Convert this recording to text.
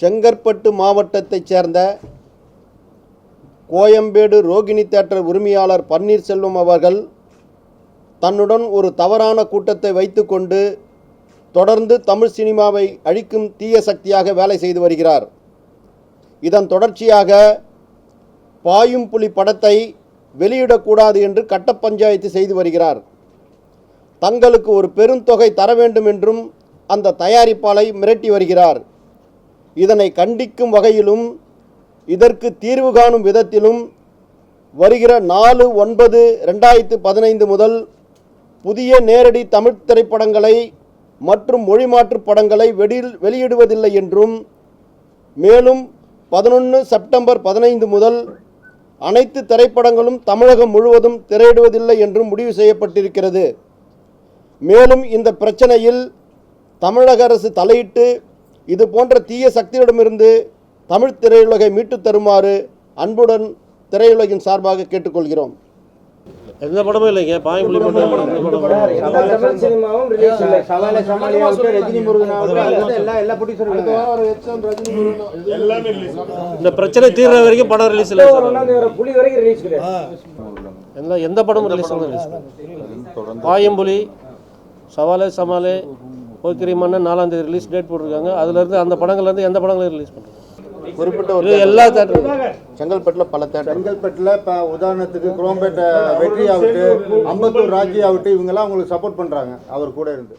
செங்கற்பட்டு மாவட்டத்தைச் சேர்ந்த கோயம்பேடு ரோகிணி தியேட்டர் உரிமையாளர் பன்னீர்செல்வம் அவர்கள் தன்னுடன் ஒரு தவறான கூட்டத்தை வைத்துக்கொண்டு தொடர்ந்து தமிழ் சினிமாவை அழிக்கும் தீய சக்தியாக வேலை செய்து வருகிறார். இதன் தொடர்ச்சியாக பாயும் புலி படத்தை வெளியிடக்கூடாது என்று கட்ட பஞ்சாயத்து செய்து வருகிறார். தங்களுக்கு ஒரு பெருந்தொகை தர வேண்டும் என்றும் அந்த தயாரிப்பாளரை மிரட்டி வருகிறார். இதனை கண்டிக்கும் வகையிலும் இதற்கு தீர்வு காணும் விதத்திலும் வருகிற 4/9/2015 முதல் புதிய நேரடி தமிழ் திரைப்படங்களை மற்றும் மொழிமாற்று படங்களை வெளியிடுவதில்லை என்றும், மேலும் 11 செப்டம்பர் 15 முதல் அனைத்து திரைப்படங்களும் தமிழகம் முழுவதும் திரையிடுவதில்லை என்றும் முடிவு செய்யப்பட்டிருக்கிறது. மேலும் இந்த பிரச்சனையில் தமிழக அரசு தலையிட்டு இது போன்ற தீய சக்தியிடமிருந்து தமிழ் திரையுலகை மீட்டு தருமாறு அன்புடன் திரையுலகின் சார்பாக கேட்டுக்கொள்கிறோம். எந்த படமும் இல்லைங்க, பாயம்புலி இந்த பிரச்சனை தீர்ற வரைக்கும் படம் ரிலீஸ் இல்லை. எந்த படமும் ரிலீஸ் பாயம்புலி, சவாலே சமாலே, போக்கிரி மன்னன் 4ஆம் தேதி ரிலீஸ் டேட் போட்டிருக்காங்க. அதுலேருந்து அந்த படங்கள்லேருந்து எந்த படங்களும் ரிலீஸ் பண்ணுறாங்க. குறிப்பிட்ட ஒரு எல்லா தேட்டரும் செங்கல்பட்டில் பல தேட்டர், செங்கல்பட்டில் இப்போ உதாரணத்துக்கு குரோம்பேட்டை வெற்றி ஆகட்டு, அம்பத்தூர் ராஜி ஆகட்டு, இவங்கெல்லாம் அவங்களுக்கு சப்போர்ட் பண்ணுறாங்க அவர் கூட இருந்து.